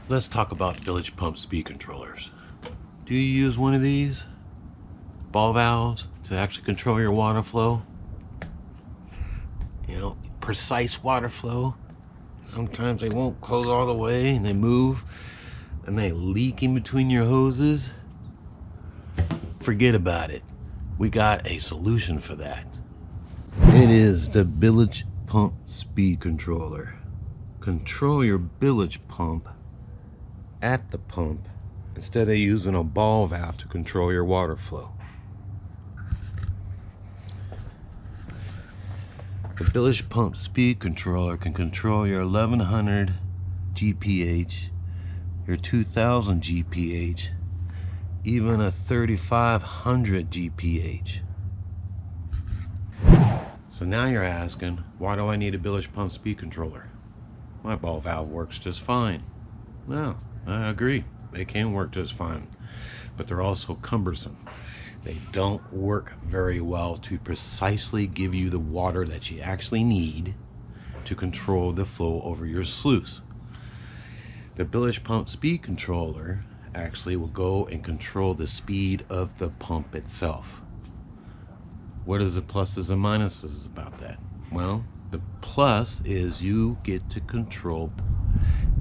Let's talk about Bilge Pump Speed Controllers. Do you use one of these ball valves to actually control your water flow? You know, precise water flow. Sometimes they won't close all the way and they move and they leak in between your hoses. Forget about it. We got a solution for that. It is the Bilge Pump Speed Controller. Control your bilge pump at the pump instead of using a ball valve to control your water flow. The Bilge Pump Speed Controller can control your 1100 GPH, your 2000 GPH, even a 3500 GPH. So now you're asking, why do I need a Bilge Pump Speed Controller? My ball valve works just fine. No, I agree. They can work just fine, but they're also cumbersome. They don't work very well to precisely give you the water that you actually need to control the flow over your sluice. The Bilge Pump Speed Controller actually will go and control the speed of the pump itself. What is the pluses and minuses about that? Well, the plus is you get to control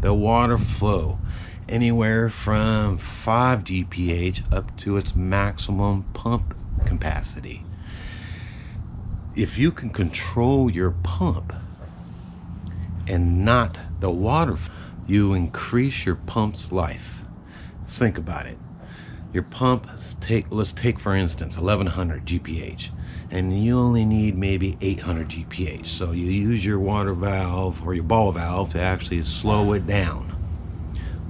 the water flow anywhere from 5 GPH up to its maximum pump capacity. If you can control your pump and not the water, you increase your pump's life. Think about it. Your pump, let's take for instance 1100 GPH, and you only need maybe 800 GPH. So you use your water valve or your ball valve to actually slow it down.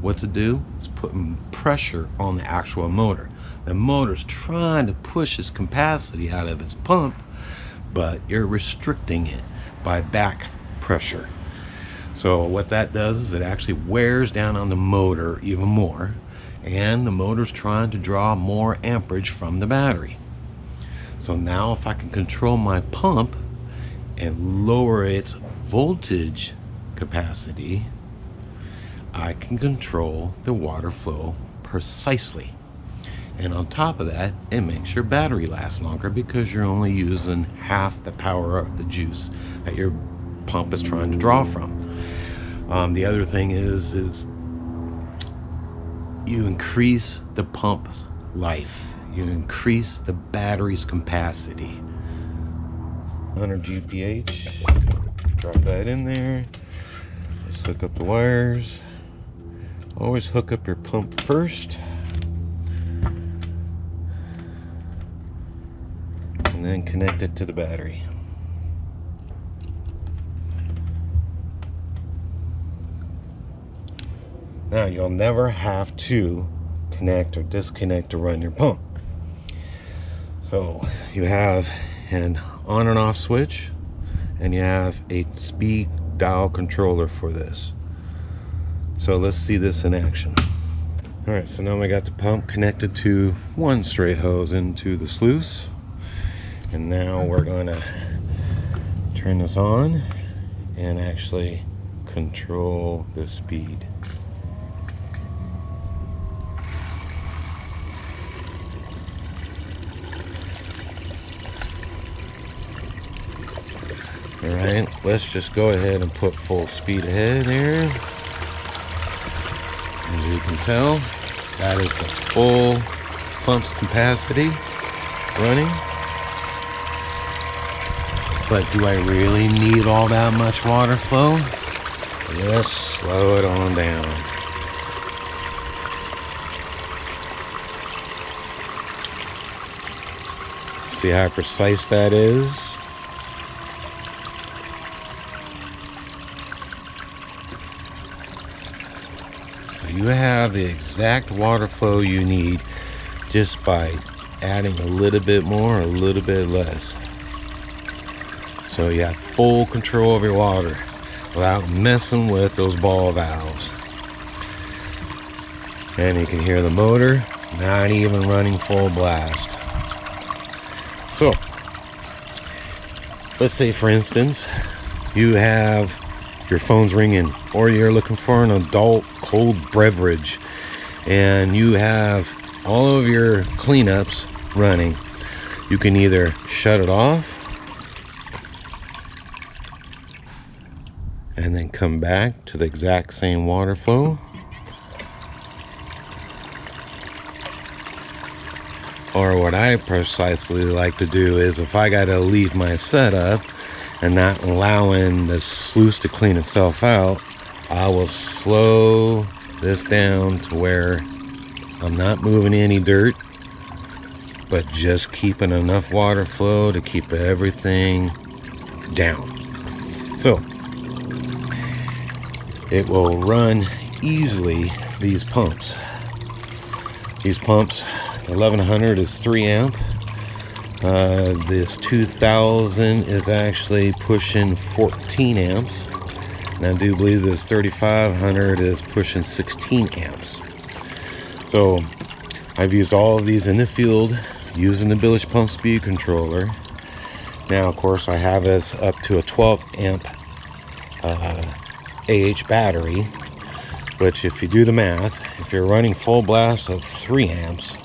What's it do? It's putting pressure on the actual motor. The motor's trying to push its capacity out of its pump, but you're restricting it by back pressure. So what that does is it actually wears down on the motor even more, and the motor's trying to draw more amperage from the battery. So now if I can control my pump and lower its voltage capacity, I can control the water flow precisely. And on top of that, it makes your battery last longer because you're only using half the power of the juice that your pump is trying to draw from. The other thing is you increase the pump's life. You increase the battery's capacity. 100 GPH, drop that in there. Let's hook up the wires. Always hook up your pump first, and then connect it to the battery. Now you'll never have to connect or disconnect to run your pump. So you have an on and off switch, and you have a speed dial controller for this. So let's see this in action. All right, so now we got the pump connected to one straight hose into the sluice, and now we're gonna turn this on and actually control the speed. All right, let's just go ahead and put full speed ahead here. As you can tell, that is the full pump's capacity running. But do I really need all that much water flow? Let's slow it on down. See how precise that is? You have the exact water flow you need just by adding a little bit more or a little bit less. So you have full control of your water without messing with those ball valves. And you can hear the motor not even running full blast. So let's say for instance you have your phone's ringing, or you're looking for an adult cold beverage and you have all of your cleanups running, you can either shut it off and then come back to the exact same water flow, or what I precisely like to do is, if I gotta leave my setup and not allowing the sluice to clean itself out, I will slow this down to where I'm not moving any dirt, but just keeping enough water flow to keep everything down. So it will run easily, these pumps. These pumps, 1100 is 3 amp. This 2000 is actually pushing 14 amps. And I do believe this 3500 is pushing 16 amps. So I've used all of these in the field using the Bilge Pump Speed Controller. Now, of course, I have this up to a 12 amp AH battery, which, if you do the math, if you're running full blast of 3 amps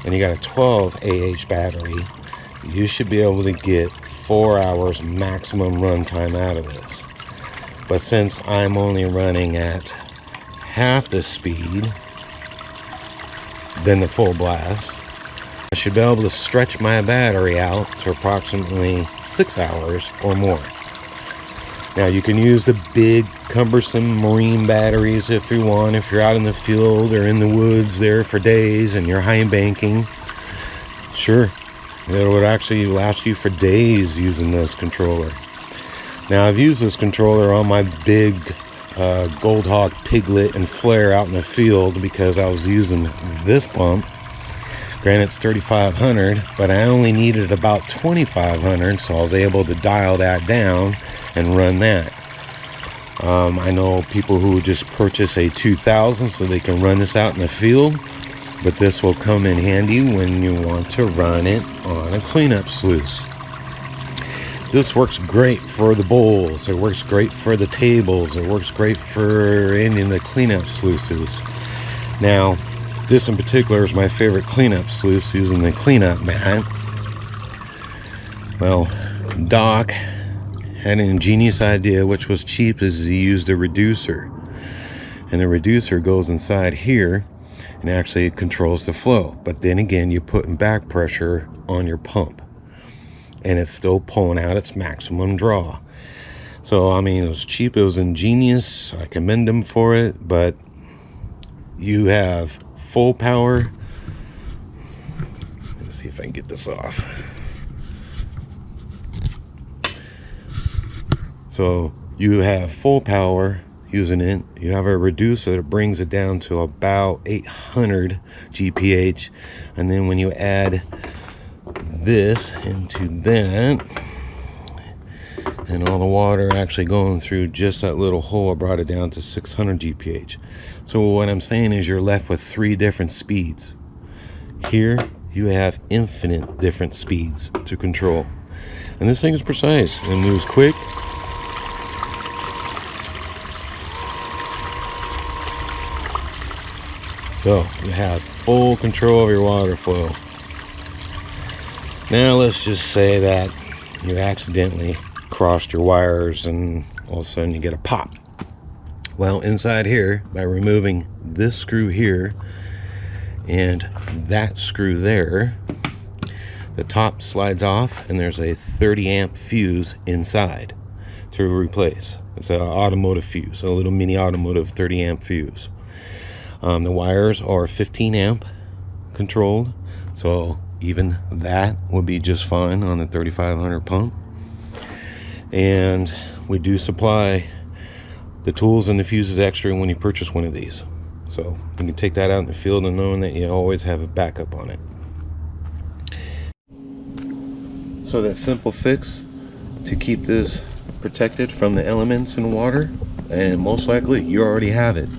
and you got a 12 AH battery, you should be able to get 4 hours maximum run time out of this. But since I'm only running at half the speed than the full blast, I should be able to stretch my battery out to approximately 6 hours or more. Now, you can use the big cumbersome marine batteries if you want, if you're out in the field or in the woods there for days and you're high banking. Sure, it would actually last you for days using this controller. Now, I've used this controller on my big Gold Hawk Piglet and Flare out in the field because I was using this pump. Granted, it's 3500, but I only needed about 2500, so I was able to dial that down and run that. I know people who just purchase a 2000 so they can run this out in the field, but this will come in handy when you want to run it on a cleanup sluice. This works great for the bowls, it works great for the tables, it works great for any of the cleanup sluices. Now, this in particular is my favorite cleanup sluice, using the cleanup mat. Well, Doc had an ingenious idea, which was cheap, is he used a reducer. And the reducer goes inside here and actually controls the flow. But then again, you're putting back pressure on your pump, and it's still pulling out its maximum draw. So, I mean, it was cheap, it was ingenious, I commend him for it, but you have full power. Let's see if I can get this off. So you have full power using it. You have a reducer that brings it down to about 800 GPH, and then when you add this into that, and all the water actually going through just that little hole, I brought it down to 600 GPH. So what I'm saying is, you're left with 3 different speeds. Here you have infinite different speeds to control, and this thing is precise and moves quick. So you have full control of your water flow. Now let's just say that you accidentally crossed your wires and all of a sudden you get a pop. Well, inside here, by removing this screw here and that screw there, the top slides off and there's a 30 amp fuse inside to replace. It's an automotive fuse, a little mini automotive 30 amp fuse. The wires are 15 amp controlled, so even that would be just fine on the 3500 pump. And we do supply the tools and the fuses extra when you purchase one of these, so you can take that out in the field and knowing that you always have a backup on it. So that simple fix to keep this protected from the elements and water, and most likely you already have it.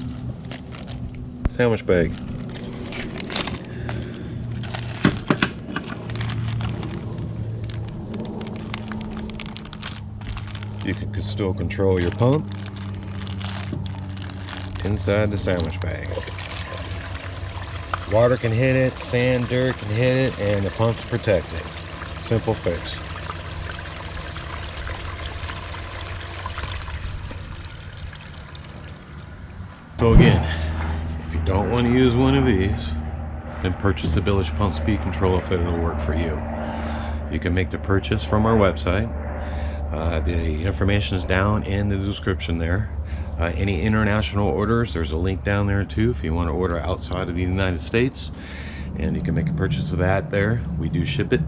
Sandwich bag. You can still control your pump, inside the sandwich bag. Water can hit it, sand, dirt can hit it, and the pump's protected. Simple fix. So again, if you don't want to use one of these, then purchase the Bilge Pump Speed Controller if it'll work for you. You can make the purchase from our website. The information is down in the description there. Any international orders, there's a link down there too if you want to order outside of the United States, and you can make a purchase of that there. We do ship it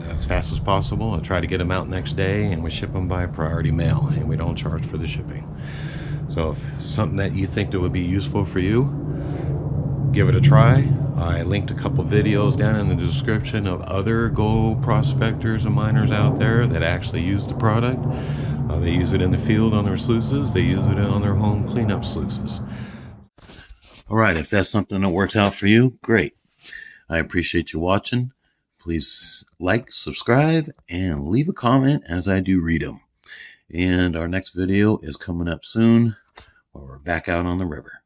as fast as possible. I try to get them out next day, and we ship them by priority mail, and we don't charge for the shipping. So if something that you think that would be useful for you, give it a try. I linked a couple videos down in the description of other gold prospectors and miners out there that actually use the product. They use it in the field on their sluices. They use it on their home cleanup sluices. All right, if that's something that works out for you, great. I appreciate you watching. Please like, subscribe, and leave a comment as I do read them. And our next video is coming up soon, where we're back out on the river.